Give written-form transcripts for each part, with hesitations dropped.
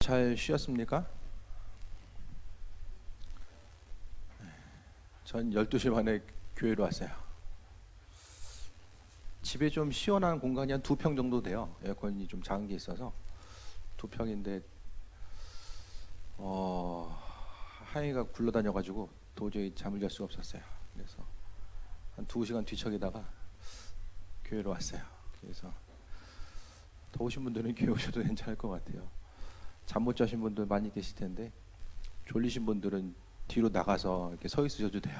잘 쉬었습니까? 전 12시 반에 교회로 왔어요. 집에 좀 시원한 공간이 한 2평 정도 돼요. 에어컨이 좀 작은 게 있어서 2평인데 하이가 굴러다녀가지고 도저히 잠을 잘 수가 없었어요. 그래서 한 2시간 뒤척이다가 교회로 왔어요. 그래서 더우신 분들은 교회 오셔도 괜찮을 것 같아요. 잠 못 자신 분들 많이 계실 텐데 졸리신 분들은 뒤로 나가서 이렇게 서 있으셔도 돼요.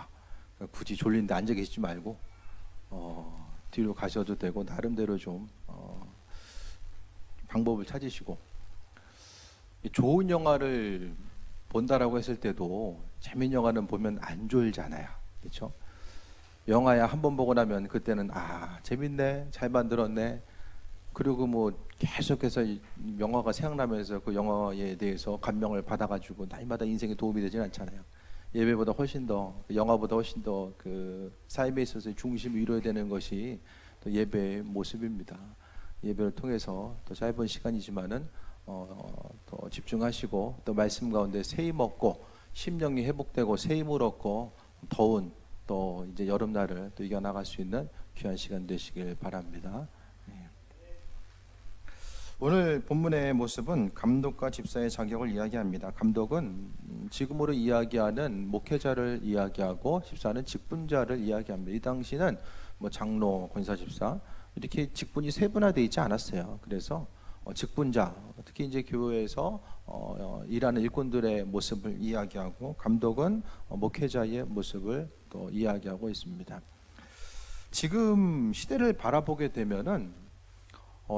그러니까 굳이 졸린데 앉아 계시지 말고 뒤로 가셔도 되고 나름대로 좀 방법을 찾으시고, 좋은 영화를 본다라고 했을 때도 재밌는 영화는 보면 안 졸잖아요. 그렇죠? 영화야 한 번 보고 나면 그때는 재밌네, 잘 만들었네, 그리고 뭐 계속해서 영화가 생각나면서 그 영화에 대해서 감명을 받아가지고 날마다 인생에 도움이 되진 않잖아요. 예배보다 훨씬 더, 영화보다 훨씬 더 그 삶에 있어서 중심을 이루어야 되는 것이 또 예배의 모습입니다. 예배를 통해서 또 짧은 시간이지만은 더 집중하시고 또 말씀 가운데 새 힘 얻고 심령이 회복되고 새 힘을 얻고 더운 또 이제 여름날을 또 이겨나갈 수 있는 귀한 시간 되시길 바랍니다. 오늘 본문의 모습은 감독과 집사의 자격을 이야기합니다. 감독은 지금으로 이야기하는 목회자를 이야기하고 집사는 직분자를 이야기합니다. 이 당시는 뭐 장로, 권사, 집사 이렇게 직분이 세분화되어 있지 않았어요. 그래서 직분자, 특히 이제 교회에서 일하는 일꾼들의 모습을 이야기하고, 감독은 목회자의 모습을 또 이야기하고 있습니다. 지금 시대를 바라보게 되면은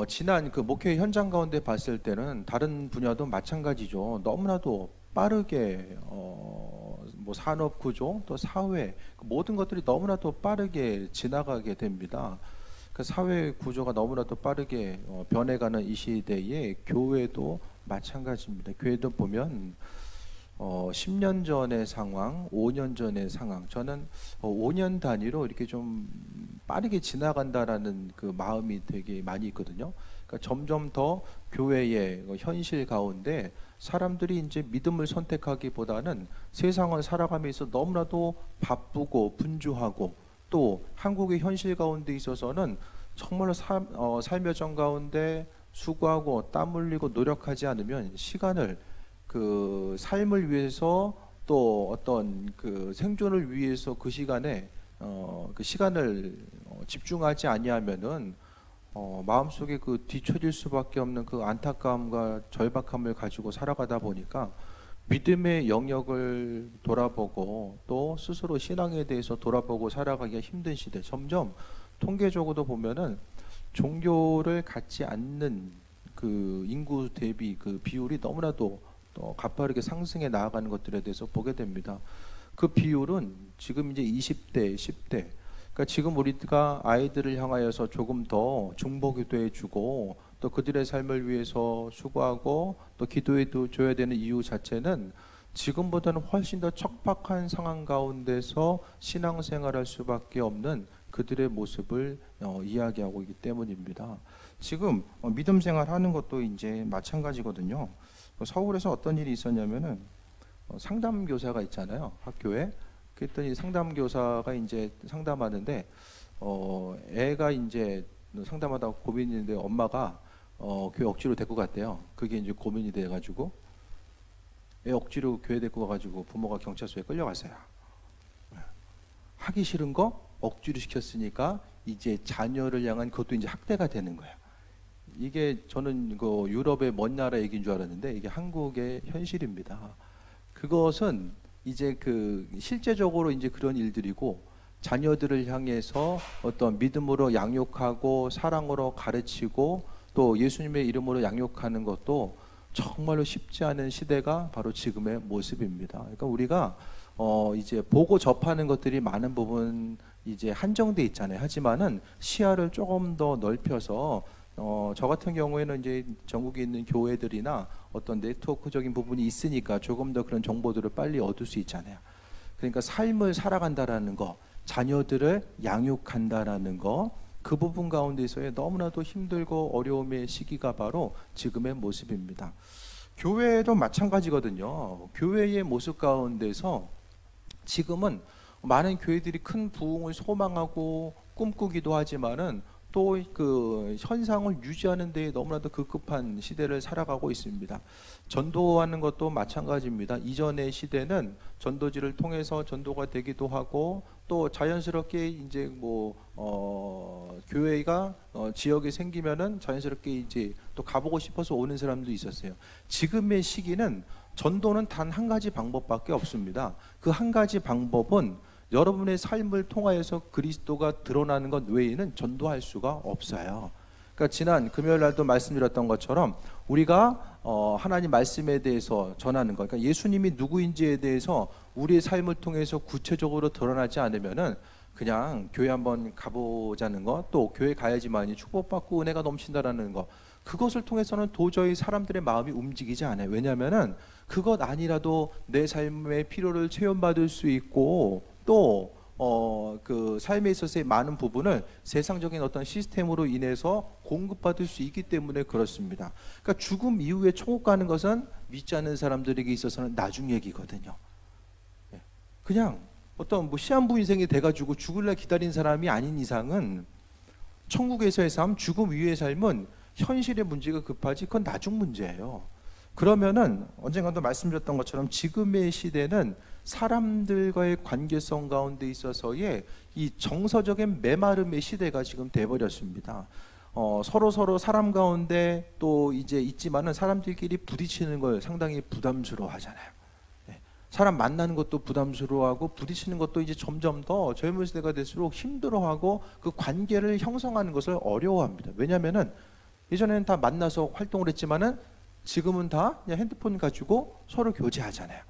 지난 그 목회 현장 가운데 봤을 때는 다른 분야도 마찬가지죠. 너무나도 빠르게 뭐 산업 구조 또 사회 모든 것들이 너무나도 빠르게 지나가게 됩니다. 그 사회 구조가 너무나도 빠르게 변해가는 이 시대에 교회도 마찬가지입니다. 교회도 보면 10년 전의 상황, 5년 전의 상황, 저는 5년 단위로 이렇게 좀 빠르게 지나간다라는 그 마음이 되게 많이 있거든요. 그러니까 점점 더 교회의 현실 가운데 사람들이 이제 믿음을 선택하기보다는 세상을 살아가면서 너무나도 바쁘고 분주하고, 또 한국의 현실 가운데 있어서는 정말로 삶의 정 가운데 수고하고 땀 흘리고 노력하지 않으면 시간을 그 삶을 위해서 또 어떤 그 생존을 위해서 그 시간에 그 시간을 집중하지 아니하면은 마음속에 그 뒤처질 수밖에 없는 그 안타까움과 절박함을 가지고 살아가다 보니까 믿음의 영역을 돌아보고 또 스스로 신앙에 대해서 돌아보고 살아가기가 힘든 시대, 점점 통계적으로도 보면은 종교를 갖지 않는 그 인구 대비 그 비율이 너무나도 또 가파르게 상승해 나아가는 것들에 대해서 보게 됩니다. 그 비율은 지금 이제 20대, 10대, 그러니까 지금 우리가 아이들을 향하여서 조금 더 중보기도해 주고 또 그들의 삶을 위해서 수고하고 또 기도해 줘야 되는 이유 자체는 지금보다는 훨씬 더 척박한 상황 가운데서 신앙생활할 수밖에 없는 그들의 모습을 이야기하고 있기 때문입니다. 지금 믿음 생활하는 것도 이제 마찬가지거든요. 서울에서 어떤 일이 있었냐면은 상담 교사가 있잖아요, 학교에. 그랬더니 상담 교사가 이제 상담하는데 애가 이제 상담하다가 고민인데 엄마가 교회 억지로 데리고 갔대요. 그게 이제 고민이 돼가지고 애 억지로 교회 데리고 가가지고 부모가 경찰서에 끌려갔어요. 하기 싫은 거 억지로 시켰으니까 이제 자녀를 향한 그것도 이제 학대가 되는 거예요. 이게 저는 그 유럽의 먼 나라 얘기인 줄 알았는데 이게 한국의 현실입니다. 그것은 이제 그 실제적으로 이제 그런 일들이고, 자녀들을 향해서 어떤 믿음으로 양육하고 사랑으로 가르치고 또 예수님의 이름으로 양육하는 것도 정말로 쉽지 않은 시대가 바로 지금의 모습입니다. 그러니까 우리가 이제 보고 접하는 것들이 많은 부분 이제 한정돼 있잖아요. 하지만은 시야를 조금 더 넓혀서 저 같은 경우에는 이제 전국에 있는 교회들이나 어떤 네트워크적인 부분이 있으니까 조금 더 그런 정보들을 빨리 얻을 수 있잖아요. 그러니까 삶을 살아간다라는 거, 자녀들을 양육한다라는 거, 그 부분 가운데서의 너무나도 힘들고 어려움의 시기가 바로 지금의 모습입니다. 교회도 마찬가지거든요. 교회의 모습 가운데서 지금은 많은 교회들이 큰 부흥을 소망하고 꿈꾸기도 하지만은 또 그 현상을 유지하는 데 너무나도 급급한 시대를 살아가고 있습니다. 전도하는 것도 마찬가지입니다. 이전의 시대는 전도지를 통해서 전도가 되기도 하고 또 자연스럽게 이제 교회가 지역에 생기면은 자연스럽게 이제 또 가보고 싶어서 오는 사람도 있었어요. 지금의 시기는 전도는 단 한 가지 방법밖에 없습니다. 그 한 가지 방법은 여러분의 삶을 통하여서 그리스도가 드러나는 것 외에는 전도할 수가 없어요. 그러니까 지난 금요일 날도 말씀드렸던 것처럼 우리가 하나님 말씀에 대해서 전하는 것, 그러니까 예수님이 누구인지에 대해서 우리의 삶을 통해서 구체적으로 드러나지 않으면은 그냥 교회 한번 가보자는 것, 또 교회 가야지만이 축복받고 은혜가 넘친다라는 것, 그것을 통해서는 도저히 사람들의 마음이 움직이지 않아요. 왜냐하면은 그것 아니라도 내 삶의 필요를 체험받을 수 있고 또 그 삶에 있어서의 많은 부분을 세상적인 어떤 시스템으로 인해서 공급받을 수 있기 때문에 그렇습니다. 그러니까 죽음 이후에 천국 가는 것은 믿지 않는 사람들에게 있어서는 나중 얘기거든요. 그냥 어떤 시한부 인생이 돼가지고 죽을래 기다린 사람이 아닌 이상은 천국에서의 삶, 죽음 이후의 삶은 현실의 문제가 급하지 그건 나중 문제예요. 그러면은 언젠가도 말씀드렸던 것처럼 지금의 시대는 사람들과의 관계성 가운데 있어서의 이 정서적인 메마름의 시대가 지금 돼버렸습니다. 서로 사람 가운데 또 이제 있지만은 사람들끼리 부딪히는 걸 상당히 부담스러워하잖아요. 사람 만나는 것도 부담스러워하고 부딪히는 것도 이제 점점 더 젊은 세대가 될수록 힘들어하고 그 관계를 형성하는 것을 어려워합니다. 왜냐하면은 예전에는 다 만나서 활동을 했지만은 지금은 다 그냥 핸드폰 가지고 서로 교제하잖아요.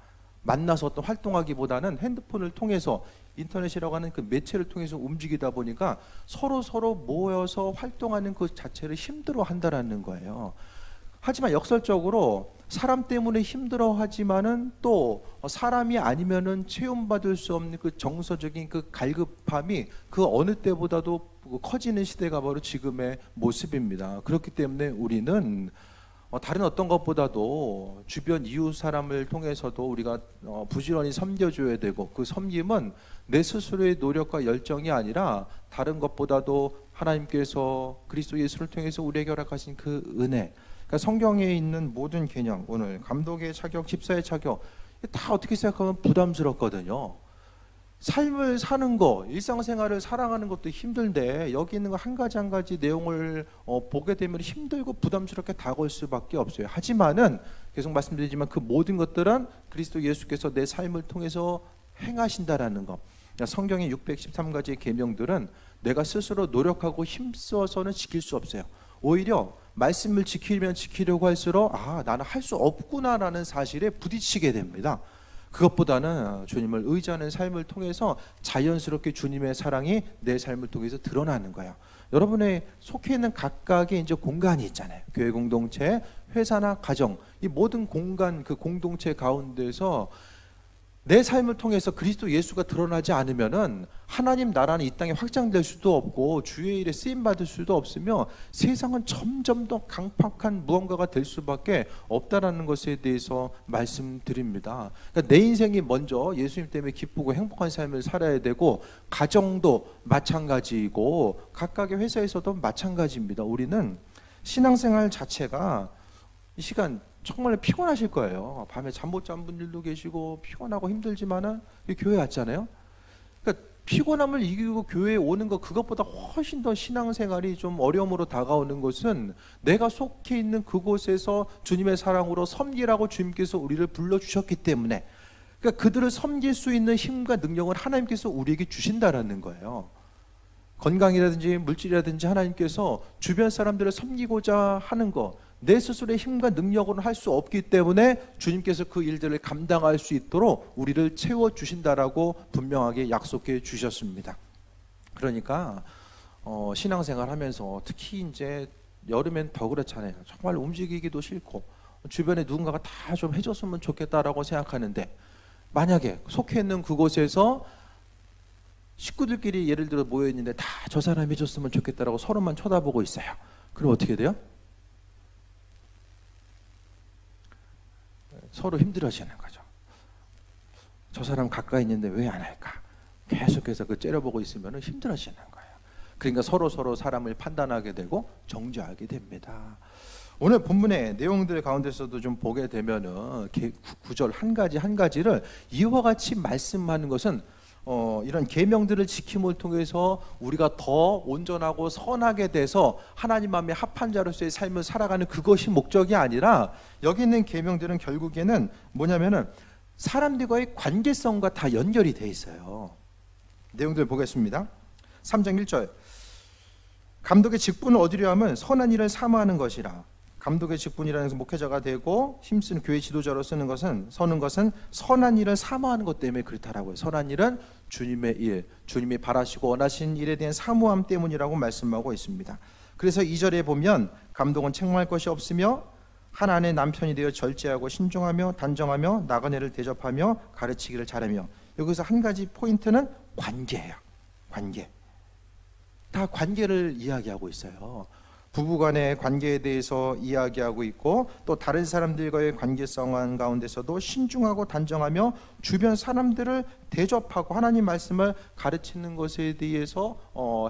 만나서 어떤 활동하기보다는 핸드폰을 통해서 인터넷이라고 하는 그 매체를 통해서 움직이다 보니까 서로 모여서 활동하는 그 자체를 힘들어한다라는 거예요. 하지만 역설적으로 사람 때문에 힘들어하지만은 또 사람이 아니면은 체험받을 수 없는 그 정서적인 그 갈급함이 그 어느 때보다도 커지는 시대가 바로 지금의 모습입니다. 그렇기 때문에 우리는 다른 어떤 것보다도 주변 이웃 사람을 통해서도 우리가 부지런히 섬겨줘야 되고 그 섬김은 내 스스로의 노력과 열정이 아니라 다른 것보다도 하나님께서 그리스도 예수를 통해서 우리에게 허락하신 그 은혜, 그러니까 성경에 있는 모든 개념, 오늘 감독의 자격, 집사의 자격 다 어떻게 생각하면 부담스럽거든요. 삶을 사는 거, 일상생활을 살아가는 것도 힘든데 여기 있는 거 한 가지 내용을 보게 되면 힘들고 부담스럽게 다가올 수밖에 없어요. 하지만은 계속 말씀드리지만 그 모든 것들은 그리스도 예수께서 내 삶을 통해서 행하신다라는 것. 성경의 613가지의 계명들은 내가 스스로 노력하고 힘써서는 지킬 수 없어요. 오히려 말씀을 지키려고 할수록 나는 할 수 없구나라는 사실에 부딪히게 됩니다. 그것보다는 주님을 의지하는 삶을 통해서 자연스럽게 주님의 사랑이 내 삶을 통해서 드러나는 거예요. 여러분의 속해 있는 각각의 이제 공간이 있잖아요. 교회 공동체, 회사나 가정, 이 모든 공간 그 공동체 가운데서 내 삶을 통해서 그리스도 예수가 드러나지 않으면은 하나님 나라는 이 땅에 확장될 수도 없고 주의 일에 쓰임 받을 수도 없으며 세상은 점점 더 강팍한 무언가가 될 수밖에 없다라는 것에 대해서 말씀드립니다. 그러니까 내 인생이 먼저 예수님 때문에 기쁘고 행복한 삶을 살아야 되고 가정도 마찬가지이고 각각의 회사에서도 마찬가지입니다. 우리는 신앙생활 자체가 이 시간 정말 피곤하실 거예요. 밤에 잠 못 잔 분들도 계시고 피곤하고 힘들지만은 교회 왔잖아요. 그러니까 피곤함을 이기고 교회에 오는 것 그것보다 훨씬 더 신앙생활이 좀 어려움으로 다가오는 것은 내가 속해 있는 그곳에서 주님의 사랑으로 섬기라고 주님께서 우리를 불러주셨기 때문에 그러니까 그들을 섬길 수 있는 힘과 능력을 하나님께서 우리에게 주신다라는 거예요. 건강이라든지 물질이라든지 하나님께서 주변 사람들을 섬기고자 하는 것 내 스스로의 힘과 능력으로는 할 수 없기 때문에 주님께서 그 일들을 감당할 수 있도록 우리를 채워주신다라고 분명하게 약속해 주셨습니다. 그러니까 신앙생활 하면서 특히 이제 여름엔 더 그렇잖아요. 정말 움직이기도 싫고 주변에 누군가가 다 좀 해줬으면 좋겠다라고 생각하는데 만약에 속해 있는 그곳에서 식구들끼리 예를 들어 모여있는데 다 저 사람이 해줬으면 좋겠다라고 서로만 쳐다보고 있어요. 그럼 어떻게 돼요? 서로 힘들어지는 거죠. 저 사람 가까이 있는데 왜 안 할까? 계속해서 그 째려보고 있으면 힘들어지는 거예요. 그러니까 서로 사람을 판단하게 되고 정죄하게 됩니다. 오늘 본문의 내용들 가운데서도 좀 보게 되면은 구절 한 가지를 이와 같이 말씀하는 것은 이런 계명들을 지킴을 통해서 우리가 더 온전하고 선하게 돼서 하나님 마음에 합한 자로서의 삶을 살아가는 그것이 목적이 아니라, 여기 있는 계명들은 결국에는 뭐냐면은 사람들과의 관계성과 다 연결이 돼 있어요. 내용들 보겠습니다. 3장 1절, 감독의 직분을 얻으려 하면 선한 일을 사모하는 것이라. 감독의 직분이라는 것은 목회자가 되고 힘쓰는 교회 지도자로 서는 것은 선한 일을 사모하는 것 때문에 그렇다라고요. 선한 일은 주님의 일, 주님이 바라시고 원하신 일에 대한 사모함 때문이라고 말씀하고 있습니다. 그래서 2절에 보면 감독은 책망할 것이 없으며 한 아내의 남편이 되어 절제하고 신중하며 단정하며 나그네를 대접하며 가르치기를 잘하며, 여기서 한 가지 포인트는 관계예요. 관계. 다 관계를 이야기하고 있어요. 부부간의 관계에 대해서 이야기하고 있고, 또 다른 사람들과의 관계성 가운데서도 신중하고 단정하며 주변 사람들을 대접하고 하나님 말씀을 가르치는 것에 대해서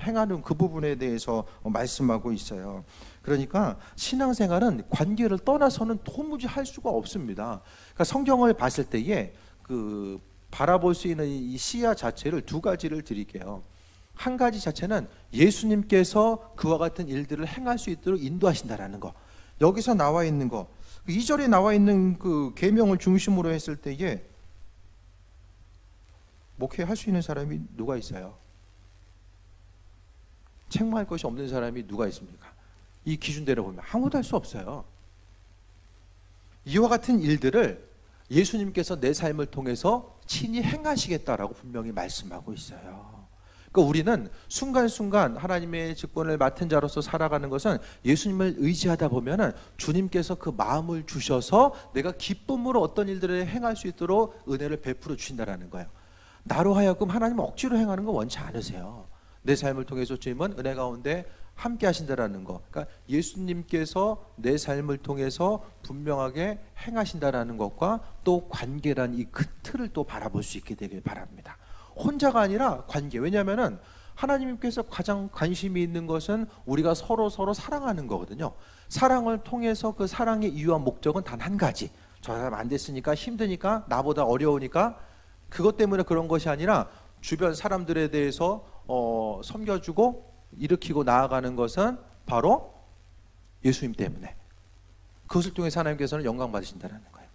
행하는 그 부분에 대해서 말씀하고 있어요. 그러니까 신앙생활은 관계를 떠나서는 도무지 할 수가 없습니다. 그러니까 성경을 봤을 때에 그 바라볼 수 있는 이 시야 자체를 두 가지를 드릴게요. 한 가지 자체는 예수님께서 그와 같은 일들을 행할 수 있도록 인도하신다라는 거. 여기서 나와 있는 거, 2절에 나와 있는 그 계명을 중심으로 했을 때에 목회할 수 있는 사람이 누가 있어요? 책망할 것이 없는 사람이 누가 있습니까? 이 기준대로 보면 아무도 할 수 없어요. 이와 같은 일들을 예수님께서 내 삶을 통해서 친히 행하시겠다라고 분명히 말씀하고 있어요. 그러니까 우리는 순간순간 하나님의 직분을 맡은 자로서 살아가는 것은 예수님을 의지하다 보면은 주님께서 그 마음을 주셔서 내가 기쁨으로 어떤 일들을 행할 수 있도록 은혜를 베풀어 주신다라는 거예요. 나로 하여금 하나님 억지로 행하는 거 원치 않으세요. 내 삶을 통해서 주님은 은혜 가운데 함께 하신다라는 거. 그러니까 예수님께서 내 삶을 통해서 분명하게 행하신다라는 것과 또 관계란 이 큰 틀을 또 바라볼 수 있게 되길 바랍니다. 혼자가 아니라 관계. 왜냐하면은 하나님께서 가장 관심이 있는 것은 우리가 서로 사랑하는 거거든요. 사랑을 통해서 그 사랑의 이유와 목적은 단 한 가지. 저 사람 안 됐으니까, 힘드니까, 나보다 어려우니까, 그것 때문에 그런 것이 아니라 주변 사람들에 대해서 섬겨주고 일으키고 나아가는 것은 바로 예수님 때문에. 그것을 통해서 하나님께서는 영광 받으신다는 거예요.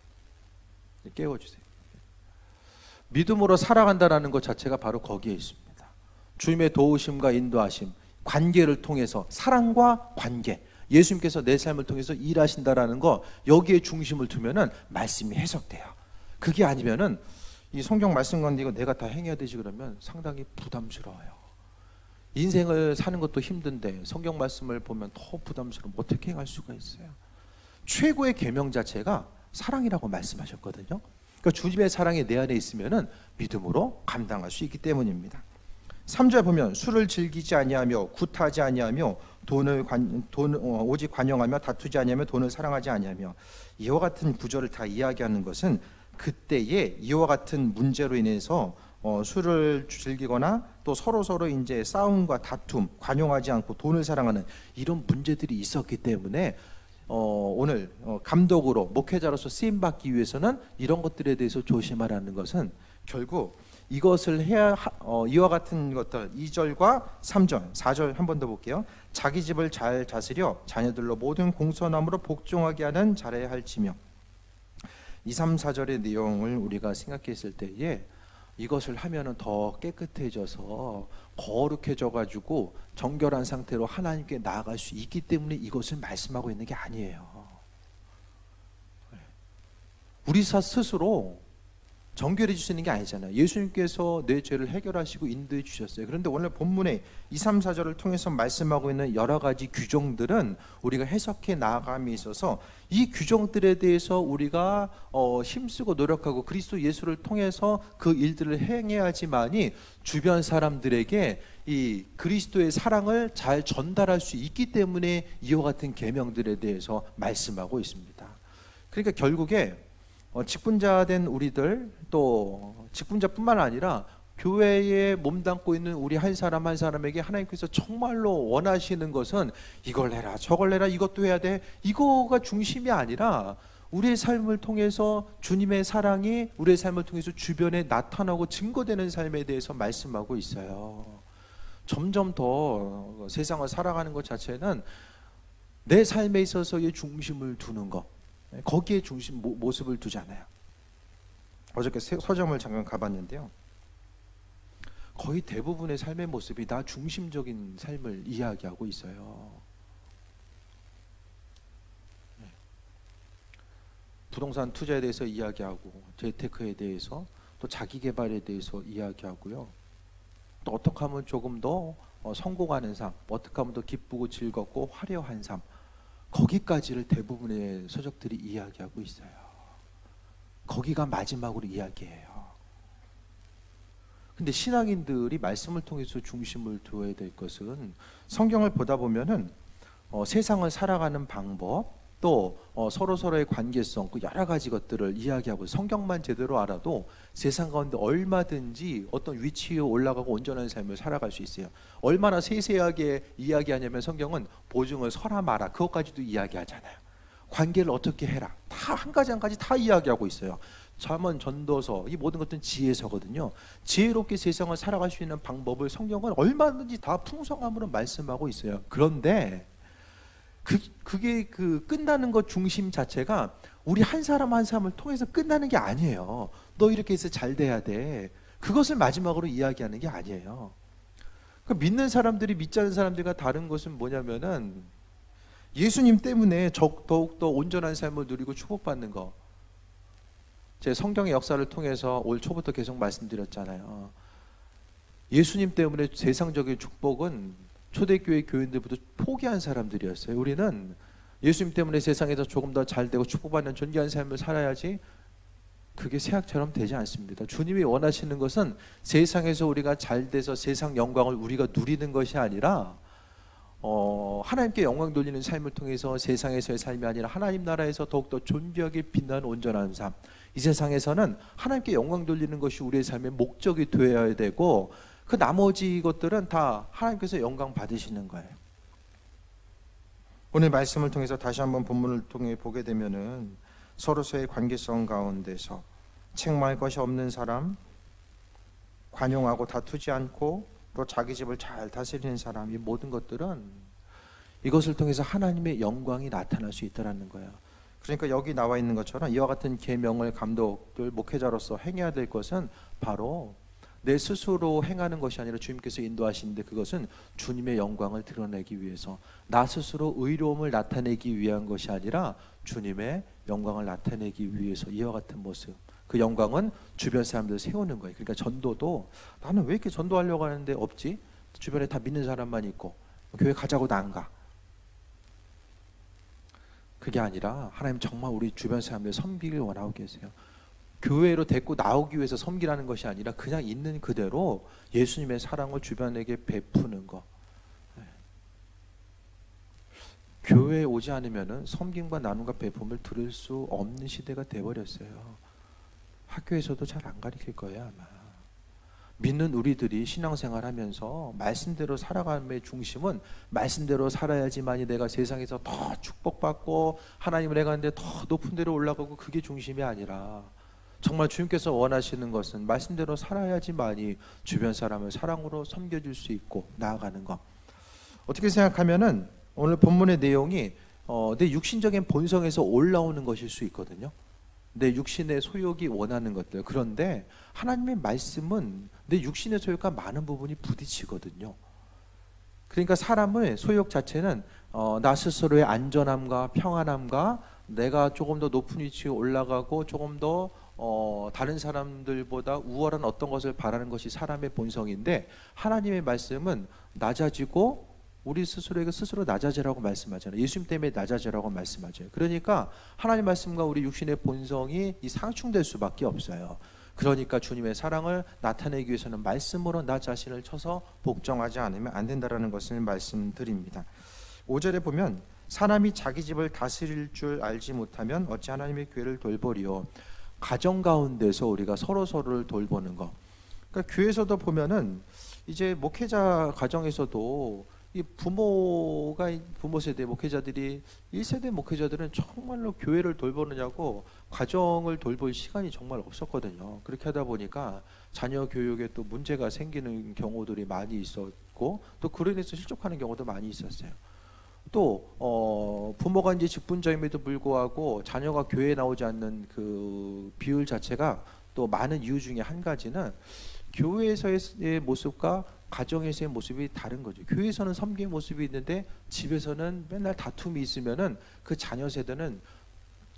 깨워주세요. 믿음으로 살아간다는 것 자체가 바로 거기에 있습니다. 주님의 도우심과 인도하심, 관계를 통해서, 사랑과 관계, 예수님께서 내 삶을 통해서 일하신다라는 거, 여기에 중심을 두면은 말씀이 해석돼요. 그게 아니면은 이 성경 말씀 가운데 이거 내가 다 행해야 되지 그러면 상당히 부담스러워요. 인생을 사는 것도 힘든데 성경 말씀을 보면 더 부담스러우면 어떻게 행할 수가 있어요? 최고의 계명 자체가 사랑이라고 말씀하셨거든요. 그러니까 주님의 사랑이 내 안에 있으면은 믿음으로 감당할 수 있기 때문입니다. 3절 보면 술을 즐기지 아니하며 굿하지 아니하며 오직 관용하며 다투지 아니하며 돈을 사랑하지 아니하며, 이와 같은 구절을 다 이야기하는 것은 그때에 이와 같은 문제로 인해서 술을 즐기거나 또 서로 이제 싸움과 다툼, 관용하지 않고 돈을 사랑하는 이런 문제들이 있었기 때문에 오늘 감독으로 목회자로서 쓰임 받기 위해서는 이런 것들에 대해서 조심하라는 것은 결국 이것을 해야 이와 같은 것들 2절과 3절, 4절 한 번 더 볼게요. 자기 집을 잘 다스려 자녀들로 모든 공손함으로 복종하게 하는 잘해야 할지며. 2, 3, 4절의 내용을 우리가 생각했을 때에 이것을 하면은 더 깨끗해져서 거룩해져 가지고 정결한 상태로 하나님께 나아갈 수 있기 때문에 이것을 말씀하고 있는 게 아니에요. 우리 스스로 정결해 주시는 게 아니잖아요. 예수님께서 내 죄를 해결하시고 인도해 주셨어요. 그런데 오늘 본문에 2, 3, 4절을 통해서 말씀하고 있는 여러 가지 규정들은 우리가 해석해 나아감에 있어서 이 규정들에 대해서 우리가 힘쓰고 노력하고 그리스도 예수를 통해서 그 일들을 행해야지만이 주변 사람들에게 이 그리스도의 사랑을 잘 전달할 수 있기 때문에 이와 같은 계명들에 대해서 말씀하고 있습니다. 그러니까 결국에 직분자된 우리들, 또 직분자뿐만 아니라 교회에 몸담고 있는 우리 한 사람 한 사람에게 하나님께서 정말로 원하시는 것은 이걸 해라 저걸 해라 이것도 해야 돼, 이거가 중심이 아니라 우리의 삶을 통해서 주님의 사랑이 우리의 삶을 통해서 주변에 나타나고 증거되는 삶에 대해서 말씀하고 있어요. 점점 더 세상을 살아가는 것 자체는 내 삶에 있어서의 중심을 두는 것, 거기에 중심 모습을 두잖아요. 어저께 서점을 잠깐 가봤는데요, 거의 대부분의 삶의 모습이 나 중심적인 삶을 이야기하고 있어요. 부동산 투자에 대해서 이야기하고, 재테크에 대해서, 또 자기 개발에 대해서 이야기하고요. 또 어떻게 하면 조금 더 성공하는 삶, 어떻게 하면 더 기쁘고 즐겁고 화려한 삶, 거기까지를 대부분의 서적들이 이야기하고 있어요. 거기가 마지막으로 이야기해요. 근데 신앙인들이 말씀을 통해서 중심을 두어야 될 것은, 성경을 보다 보면은 세상을 살아가는 방법, 또 서로서로의 관계성, 그 여러 가지 것들을 이야기하고, 성경만 제대로 알아도 세상 가운데 얼마든지 어떤 위치에 올라가고 온전한 삶을 살아갈 수 있어요. 얼마나 세세하게 이야기하냐면, 성경은 보증을 서라 마라 그것까지도 이야기하잖아요. 관계를 어떻게 해라, 다 한 가지 한 가지 다 이야기하고 있어요. 잠언, 전도서, 이 모든 것들은 지혜서거든요. 지혜롭게 세상을 살아갈 수 있는 방법을 성경은 얼마든지 다 풍성함으로 말씀하고 있어요. 그런데 그게 끝나는 것 중심 자체가 우리 한 사람 한 사람을 통해서 끝나는 게 아니에요. 너 이렇게 해서 잘 돼야 돼, 그것을 마지막으로 이야기하는 게 아니에요. 그러니까 믿는 사람들이 믿지 않는 사람들과 다른 것은 뭐냐면은, 예수님 때문에 더욱더 온전한 삶을 누리고 축복받는 거. 제 성경의 역사를 통해서 올 초부터 계속 말씀드렸잖아요. 예수님 때문에 세상적인 축복은 초대교회 교인들부터 포기한 사람들이었어요. 우리는 예수님 때문에 세상에서 조금 더 잘되고 축복받는 존귀한 삶을 살아야지, 그게 새학처럼 되지 않습니다. 주님이 원하시는 것은 세상에서 우리가 잘돼서 세상 영광을 우리가 누리는 것이 아니라, 하나님께 영광 돌리는 삶을 통해서 세상에서의 삶이 아니라 하나님 나라에서 더욱더 존귀하게 빛나는 온전한 삶, 이 세상에서는 하나님께 영광 돌리는 것이 우리의 삶의 목적이 되어야 되고, 그 나머지 것들은 다 하나님께서 영광 받으시는 거예요. 오늘 말씀을 통해서 다시 한번 본문을 통해 보게 되면은, 서로서의 관계성 가운데서 책망할 것이 없는 사람, 관용하고 다투지 않고 또 자기 집을 잘 다스리는 사람, 이 모든 것들은 이것을 통해서 하나님의 영광이 나타날 수 있다는 거예요. 그러니까 여기 나와 있는 것처럼 이와 같은 계명을 감독들, 목회자로서 행해야 될 것은 바로 내 스스로 행하는 것이 아니라 주님께서 인도하시는데, 그것은 주님의 영광을 드러내기 위해서, 나 스스로 의로움을 나타내기 위한 것이 아니라 주님의 영광을 나타내기 위해서 이와 같은 모습, 그 영광은 주변 사람들을 세우는 거예요. 그러니까 전도도, 나는 왜 이렇게 전도하려고 하는데 없지? 주변에 다 믿는 사람만 있고 교회 가자고도 안 가. 그게 아니라 하나님 정말 우리 주변 사람들 섬기길 원하고 계세요. 교회로 데리고 나오기 위해서 섬기라는 것이 아니라 그냥 있는 그대로 예수님의 사랑을 주변에게 베푸는 거. 교회에 오지 않으면은 섬김과 나눔과 베품을 들을 수 없는 시대가 돼버렸어요. 학교에서도 잘 안 가르칠 거예요 아마. 믿는 우리들이 신앙생활하면서 말씀대로 살아감의 중심은 말씀대로 살아야지만이 내가 세상에서 더 축복받고 하나님을 해가는데 더 높은 데로 올라가고, 그게 중심이 아니라 정말 주님께서 원하시는 것은 말씀대로 살아야지만이 주변 사람을 사랑으로 섬겨줄 수 있고 나아가는 것. 어떻게 생각하면은 오늘 본문의 내용이 내 육신적인 본성에서 올라오는 것일 수 있거든요. 내 육신의 소욕이 원하는 것들. 그런데 하나님의 말씀은 내 육신의 소욕과 많은 부분이 부딪히거든요. 그러니까 사람의 소욕 자체는 나 스스로의 안전함과 평안함과 내가 조금 더 높은 위치에 올라가고 조금 더 다른 사람들보다 우월한 어떤 것을 바라는 것이 사람의 본성인데, 하나님의 말씀은 낮아지고 우리 스스로에게 스스로 낮아지라고 말씀하잖아요. 예수님 때문에 낮아지라고 말씀하죠. 그러니까 하나님 말씀과 우리 육신의 본성이 이 상충될 수밖에 없어요. 그러니까 주님의 사랑을 나타내기 위해서는 말씀으로 나 자신을 쳐서 복종하지 않으면 안 된다라는 것을 말씀드립니다. 5절에 보면, 사람이 자기 집을 다스릴 줄 알지 못하면 어찌 하나님의 교회를 돌보리요. 가정 가운데서 우리가 서로 서로를 돌보는 거. 그러니까 교회에서도 보면은 이제 목회자 가정에서도 이 부모 세대 목회자들이 1세대 목회자들은 정말로 교회를 돌보느냐고 가정을 돌볼 시간이 정말 없었거든요. 그렇게 하다 보니까 자녀 교육에 또 문제가 생기는 경우들이 많이 있었고 또 그로 인해서 실족하는 경우도 많이 있었어요. 또 부모가 이제 직분자임에도 불구하고 자녀가 교회에 나오지 않는 그 비율 자체가 또 많은 이유 중에 한 가지는 교회에서의 모습과 가정에서의 모습이 다른 거죠. 교회에서는 섬기의 모습이 있는데 집에서는 맨날 다툼이 있으면은 그 자녀 세대는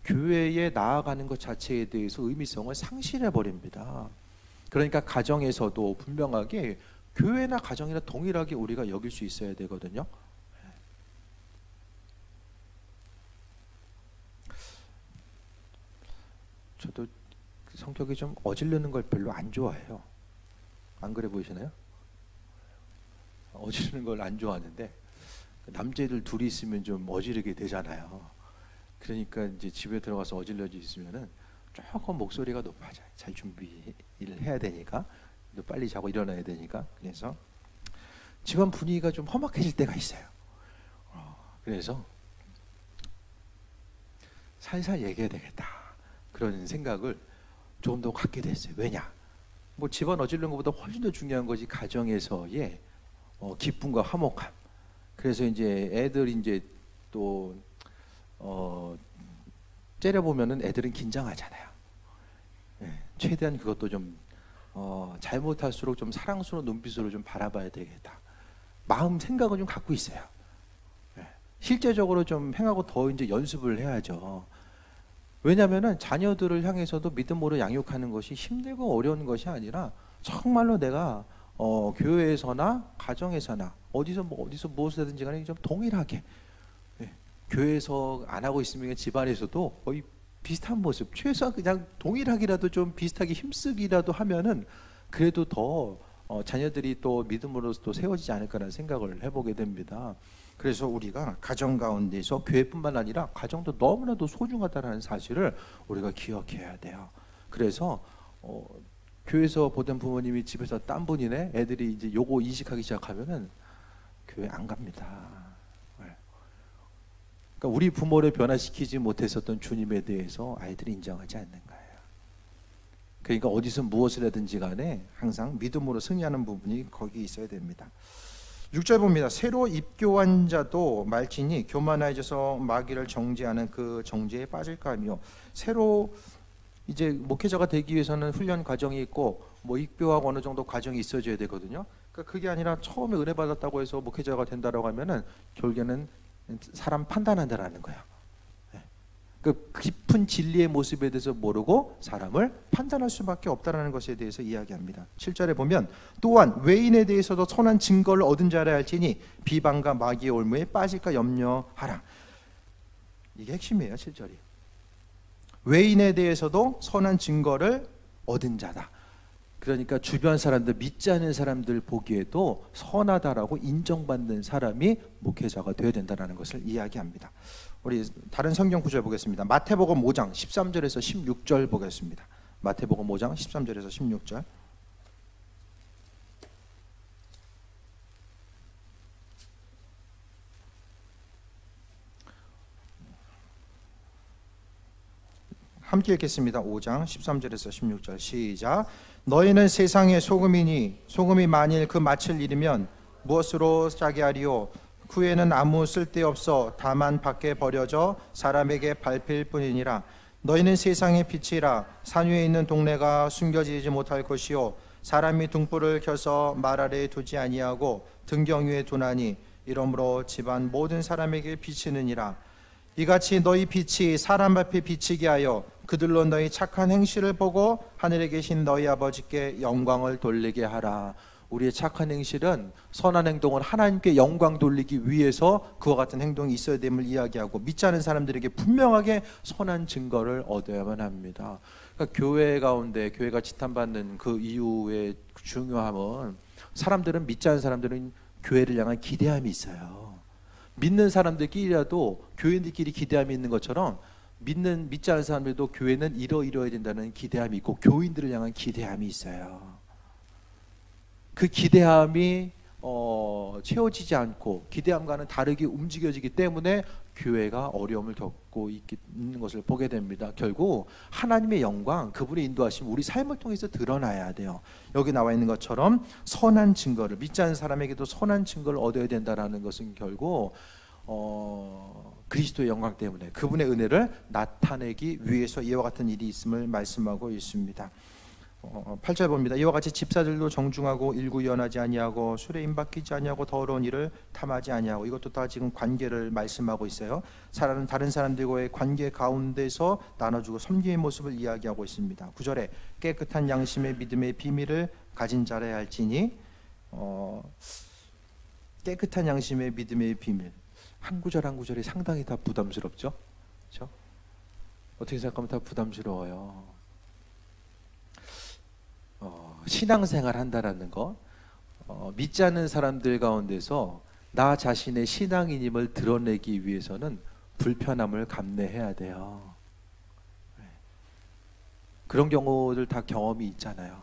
교회에 나아가는 것 자체에 대해서 의미성을 상실해 버립니다. 그러니까 가정에서도 분명하게 교회나 가정이나 동일하게 우리가 여길 수 있어야 되거든요. 저도 성격이 좀 어지르는 걸 별로 안 좋아해요. 안 그래 보이시나요? 어지르는 걸 안 좋아하는데 남자애들 둘이 있으면 좀 어지르게 되잖아요. 그러니까 이제 집에 들어가서 어질러져 있으면은 조금 목소리가 높아져요. 잘 준비를 해야 되니까, 또 빨리 자고 일어나야 되니까. 그래서 집안 분위기가 좀 험악해질 때가 있어요. 그래서 살살 얘기해야 되겠다, 그런 생각을 조금 더 갖게 됐어요. 왜냐? 뭐 집안 어지르는 것보다 훨씬 더 중요한 것이 가정에서의 기쁨과 화목함. 그래서 이제 애들 이제 또 째려보면은 애들은 긴장하잖아요. 최대한 그것도 좀 잘못할수록 좀 사랑스러운 눈빛으로 좀 바라봐야 되겠다. 마음 생각을 좀 갖고 있어요. 실제적으로 좀 행하고 더 이제 연습을 해야죠. 왜냐하면은 자녀들을 향해서도 믿음으로 양육하는 것이 힘들고 어려운 것이 아니라 정말로 내가 교회에서나 가정에서나 어디서 무엇을 하든지 간에 좀 동일하게, 교회에서 안 하고 있으면 집안에서도 거의 비슷한 모습, 최소한 그냥 동일하기라도 좀 비슷하게 힘쓰기라도 하면은 그래도 더 자녀들이 또 믿음으로서 또 세워지지 않을까라는 생각을 해보게 됩니다. 그래서 우리가 가정 가운데서 교회뿐만 아니라 가정도 너무나도 소중하다는 사실을 우리가 기억해야 돼요. 그래서 교회에서 보던 부모님이 집에서 딴 분이네, 애들이 이제 요거 인식하기 시작하면은 교회 안 갑니다. 그러니까 우리 부모를 변화시키지 못했었던 주님에 대해서 아이들이 인정하지 않는 거예요. 그러니까 어디서 무엇을 하든지 간에 항상 믿음으로 승리하는 부분이 거기 있어야 됩니다. 6절 봅니다. 새로 입교한 자도 말지니 교만해져서 마귀를 정죄하는 그 정죄에 빠질까 하며. 새로 이제 목회자가 되기 위해서는 훈련 과정이 있고 뭐 입교하고 어느 정도 과정이 있어줘야 되거든요. 그러니까 그게 아니라 처음에 은혜 받았다고 해서 목회자가 된다라고 하면은 결국에는 사람 판단한다라는 거야. 그 깊은 진리의 모습에 대해서 모르고 사람을 판단할 수밖에 없다라는 것에 대해서 이야기합니다. 7절에 보면 또한 외인에 대해서도 선한 증거를 얻은 자라 할지니 비방과 마귀의 올무에 빠질까 염려하라. 이게 핵심이에요. 7절이. 외인에 대해서도 선한 증거를 얻은 자다. 그러니까 주변 사람들, 믿지 않는 사람들 보기에도 선하다라고 인정받는 사람이 목회자가 되어야 된다는 것을 이야기합니다. 우리 다른 성경 구절 보겠습니다. 마태복음 5장 13절에서 16절 보겠습니다. 마태복음 5장 13절에서 16절. 함께 읽겠습니다. 5장 13절에서 16절 시작. 너희는 세상의 소금이니 소금이 만일 그 맛을 잃으면 무엇으로 짜게 하리요? 그 후에는 아무 쓸데없어 다만 밖에 버려져 사람에게 밟힐 뿐이니라. 너희는 세상의 빛이라. 산 위에 있는 동네가 숨겨지지 못할 것이요 사람이 등불을 켜서 말 아래에 두지 아니하고 등경 위에 두나니 이러므로 집안 모든 사람에게 비치느니라. 이같이 너희 빛이 사람 앞에 비치게 하여 그들로 너희 착한 행실을 보고 하늘에 계신 너희 아버지께 영광을 돌리게 하라. 우리의 착한 행실은, 선한 행동은 하나님께 영광 돌리기 위해서 그와 같은 행동이 있어야 됨을 이야기하고 믿지 않은 사람들에게 분명하게 선한 증거를 얻어야만 합니다. 그러니까 교회 가운데 교회가 지탄받는 그 이유의 중요함은 사람들은, 믿지 않은 사람들은 교회를 향한 기대함이 있어요. 믿는 사람들끼리라도 교인들끼리 기대함이 있는 것처럼 믿지 않은 사람들도 교회는 이러이러해야 된다는 기대함이 있고 교인들을 향한 기대함이 있어요. 그 기대함이 채워지지 않고 기대함과는 다르게 움직여지기 때문에 교회가 어려움을 겪고 있는 것을 보게 됩니다. 결국 하나님의 영광, 그분의 인도하심 우리 삶을 통해서 드러나야 돼요. 여기 나와 있는 것처럼 선한 증거를, 믿지 않는 사람에게도 선한 증거를 얻어야 된다는 것은 결국 그리스도의 영광 때문에 그분의 은혜를 나타내기 위해서 이와 같은 일이 있음을 말씀하고 있습니다. 8절 봅니다. 이와 같이 집사들도 정중하고 일구연하지 아니하고 술에 임박히지 아니하고 더러운 일을 탐하지 아니하고, 이것도 다 지금 관계를 말씀하고 있어요. 다른 사람들과의 관계 가운데서 나눠주고 섬기의 모습을 이야기하고 있습니다. 9절에 깨끗한 양심의 믿음의 비밀을 가진 자라야 할지니, 깨끗한 양심의 믿음의 비밀, 한 구절 한 구절이 상당히 다 부담스럽죠. 그렇죠? 어떻게 생각하면 다 부담스러워요. 신앙생활 한다라는 거, 믿지 않는 사람들 가운데서 나 자신의 신앙인임을 드러내기 위해서는 불편함을 감내해야 돼요. 그런 경우들 다 경험이 있잖아요.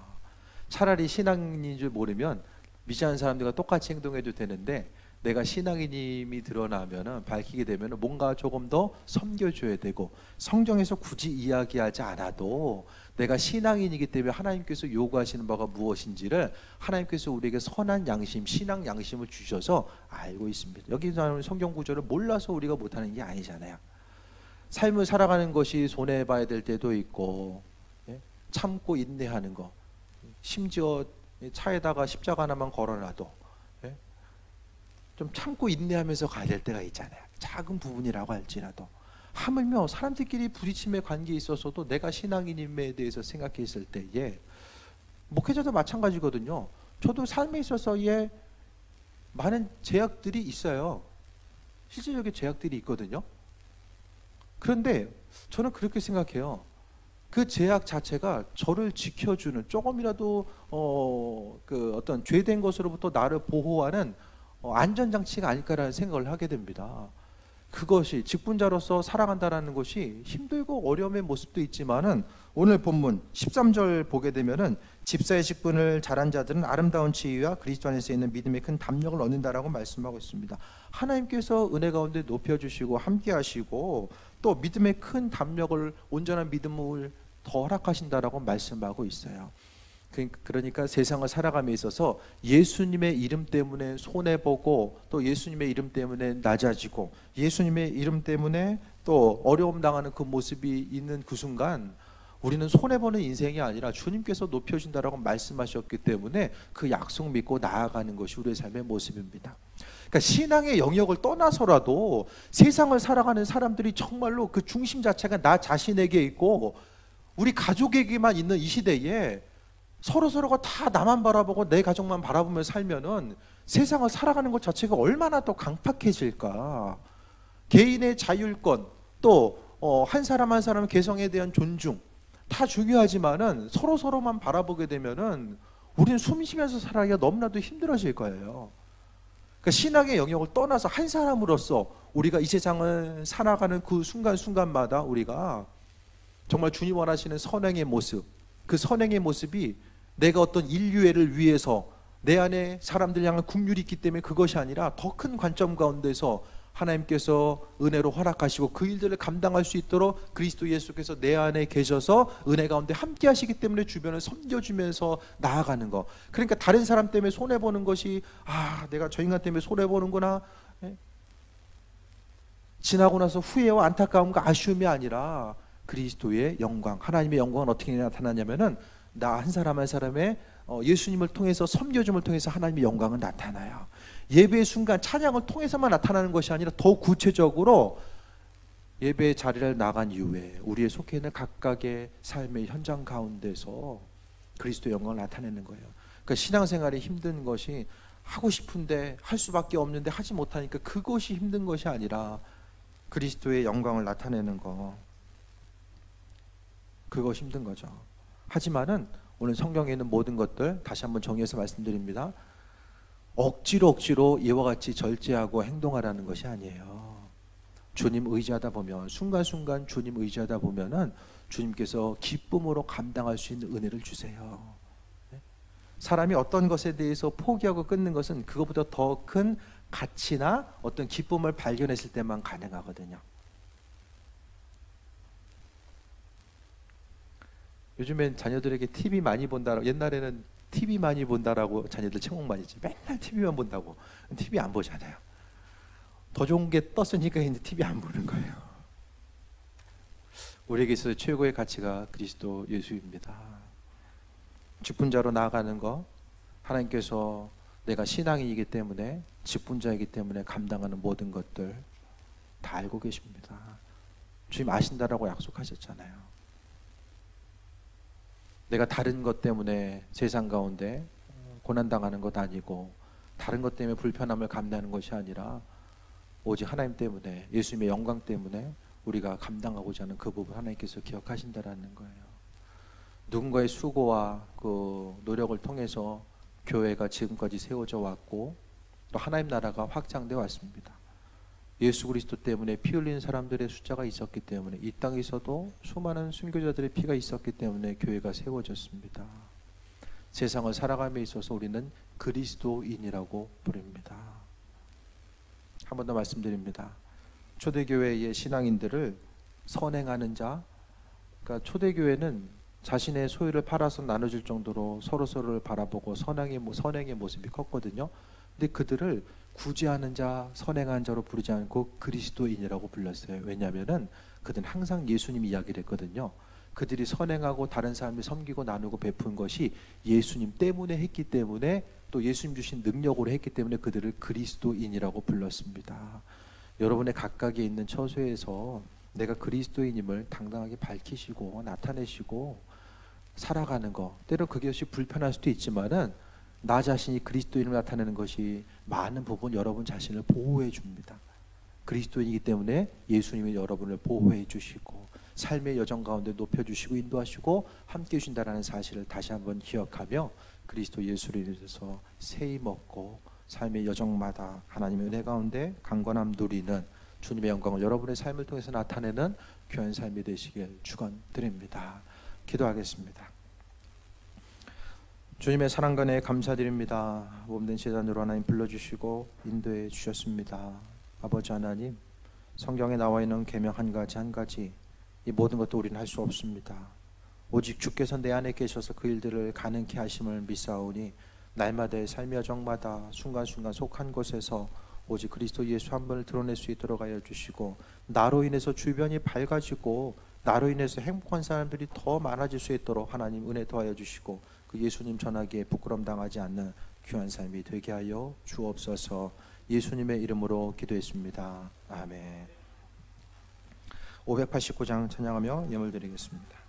차라리 신앙인인 줄 모르면 믿지 않는 사람들과 똑같이 행동해도 되는데, 내가 신앙인임이 드러나면은, 밝히게 되면은 뭔가 조금 더 섬겨줘야 되고, 성경에서 굳이 이야기하지 않아도 내가 신앙인이기 때문에 하나님께서 요구하시는 바가 무엇인지를 하나님께서 우리에게 선한 양심, 신앙 양심을 주셔서 알고 있습니다. 여기 나오는 성경 구절을 몰라서 우리가 못하는 게 아니잖아요. 삶을 살아가는 것이 손해봐야 될 때도 있고, 참고 인내하는 거, 심지어 차에다가 십자가 하나만 걸어놔도 좀 참고 인내하면서 가야 될 때가 있잖아요. 작은 부분이라고 할지라도. 하물며 사람들끼리 부딪힘의 관계에 있어서도 내가 신앙인임에 대해서 생각했을 때에, 목회자도 마찬가지거든요. 저도 삶에 있어서 많은 제약들이 있어요. 실질적인 제약들이 있거든요. 그런데 저는 그렇게 생각해요. 그 제약 자체가 저를 지켜주는, 조금이라도 어떤 죄된 것으로부터 나를 보호하는 안전장치가 아닐까라는 생각을 하게 됩니다. 그것이 직분자로서 살아간다는 것이 힘들고 어려움의 모습도 있지만은, 오늘 본문 13절 보게 되면은 집사의 직분을 잘한 자들은 아름다운 지위와 그리스도 안에서 있는 믿음의 큰 담력을 얻는다라고 말씀하고 있습니다. 하나님께서 은혜 가운데 높여주시고 함께하시고 또 믿음의 큰 담력을, 온전한 믿음을 더 허락하신다라고 말씀하고 있어요. 그러니까 세상을 살아감에 있어서 예수님의 이름 때문에 손해보고, 또 예수님의 이름 때문에 낮아지고, 예수님의 이름 때문에 또 어려움 당하는 그 모습이 있는 그 순간, 우리는 손해보는 인생이 아니라 주님께서 높여준다라고 말씀하셨기 때문에 그 약속 믿고 나아가는 것이 우리의 삶의 모습입니다. 그러니까 신앙의 영역을 떠나서라도 세상을 살아가는 사람들이 정말로 그 중심 자체가 나 자신에게 있고 우리 가족에게만 있는 이 시대에, 서로가 다 나만 바라보고 내 가족만 바라보며 살면은 세상을 살아가는 것 자체가 얼마나 더 강팍해질까. 개인의 자율권, 또 한 사람 한 사람의 개성에 대한 존중 다 중요하지만은 서로만 바라보게 되면은 우리는 숨 쉬면서 살아가기가 너무나도 힘들어질 거예요. 그러니까 신앙의 영역을 떠나서 한 사람으로서 우리가 이 세상을 살아가는 그 순간순간마다 우리가 정말 주님 원하시는 선행의 모습, 그 선행의 모습이 내가 어떤 인류애를 위해서 내 안에 사람들 향한 긍휼이 있기 때문에 그것이 아니라 더 큰 관점 가운데서 하나님께서 은혜로 허락하시고 그 일들을 감당할 수 있도록 그리스도 예수께서 내 안에 계셔서 은혜 가운데 함께 하시기 때문에 주변을 섬겨주면서 나아가는 거. 그러니까 다른 사람 때문에 손해보는 것이, 내가 저 인간 때문에 손해보는구나, 지나고 나서 후회와 안타까움과 아쉬움이 아니라 그리스도의 영광, 하나님의 영광은 어떻게 나타나냐면은 나 한 사람 한 사람의 예수님을 통해서, 섬겨줌을 통해서 하나님의 영광은 나타나요. 예배의 순간 찬양을 통해서만 나타나는 것이 아니라 더 구체적으로 예배의 자리를 나간 이후에 우리의 속해 있는 각각의 삶의 현장 가운데서 그리스도의 영광을 나타내는 거예요. 그러니까 신앙생활이 힘든 것이 하고 싶은데 할 수밖에 없는데 하지 못하니까 그것이 힘든 것이 아니라 그리스도의 영광을 나타내는 거, 그것이 힘든 거죠. 하지만은 오늘 성경에 있는 모든 것들 다시 한번 정리해서 말씀드립니다. 억지로 이와 같이 절제하고 행동하라는 것이 아니에요. 주님 의지하다 보면, 순간순간 주님 의지하다 보면은 주님께서 기쁨으로 감당할 수 있는 은혜를 주세요. 사람이 어떤 것에 대해서 포기하고 끊는 것은 그것보다 더 큰 가치나 어떤 기쁨을 발견했을 때만 가능하거든요. 요즘엔 자녀들에게 TV 많이 본다라고, 옛날에는 TV 많이 본다라고 자녀들 책목 많이 했지. 맨날 TV만 본다고. TV 안 보잖아요. 더 좋은 게 떴으니까 이제 TV 안 보는 거예요. 우리에게 있어서 최고의 가치가 그리스도 예수입니다. 직분자로 나아가는 거, 하나님께서 내가 신앙인이기 때문에, 직분자이기 때문에 감당하는 모든 것들 다 알고 계십니다. 주님 아신다라고 약속하셨잖아요. 내가 다른 것 때문에 세상 가운데 고난당하는 것 아니고, 다른 것 때문에 불편함을 감내하는 것이 아니라 오직 하나님 때문에, 예수님의 영광 때문에 우리가 감당하고자 하는 그 부분 하나님께서 기억하신다라는 거예요. 누군가의 수고와 그 노력을 통해서 교회가 지금까지 세워져 왔고, 또 하나님 나라가 확장되어 왔습니다. 예수 그리스도 때문에 피 흘린 사람들의 숫자가 있었기 때문에, 이 땅에서도 수많은 순교자들의 피가 있었기 때문에 교회가 세워졌습니다. 세상을 살아감에 있어서 우리는 그리스도인이라고 부릅니다. 한 번 더 말씀드립니다. 초대교회의 신앙인들을 선행하는 자, 그러니까 초대교회는 자신의 소유를 팔아서 나눠줄 정도로 서로서로를 바라보고 선행의 모습이 컸거든요. 근데 그들을 구제하는 자, 선행하는 자로 부르지 않고 그리스도인이라고 불렀어요. 왜냐하면은 그들은 항상 예수님 이야기를 했거든요. 그들이 선행하고 다른 사람을 섬기고 나누고 베푼 것이 예수님 때문에 했기 때문에, 또 예수님 주신 능력으로 했기 때문에 그들을 그리스도인이라고 불렀습니다. 여러분의 각각에 있는 처소에서 내가 그리스도인임을 당당하게 밝히시고 나타내시고 살아가는 거, 때로 그것이 불편할 수도 있지만은 나 자신이 그리스도인을 나타내는 것이 많은 부분 여러분 자신을 보호해 줍니다. 그리스도인이기 때문에 예수님이 여러분을 보호해 주시고 삶의 여정 가운데 높여주시고 인도하시고 함께 해주신다는 사실을 다시 한번 기억하며 그리스도 예수를 인해서 세임 얻고 삶의 여정마다 하나님의 은혜 가운데 강건함 누리는 주님의 영광을 여러분의 삶을 통해서 나타내는 귀한 삶이 되시길 축원드립니다. 기도하겠습니다. 주님의 사랑과 은혜에 감사드립니다. 몸된 제단으로 하나님 불러주시고 인도해 주셨습니다. 아버지 하나님, 성경에 나와 있는 계명 한 가지 한 가지, 이 모든 것도 우리는 할 수 없습니다. 오직 주께서 내 안에 계셔서 그 일들을 가능케 하심을 믿사오니, 날마다의 삶의 여정마다 순간순간 속한 곳에서 오직 그리스도 예수 한 분을 드러낼 수 있도록 하여 주시고, 나로 인해서 주변이 밝아지고 나로 인해서 행복한 사람들이 더 많아질 수 있도록 하나님 은혜 더하여 주시고, 그 예수님 전하기에 부끄럼 당하지 않는 귀한 삶이 되게 하여 주옵소서. 예수님의 이름으로 기도했습니다. 아멘. 589장 찬양하며 예물 드리겠습니다.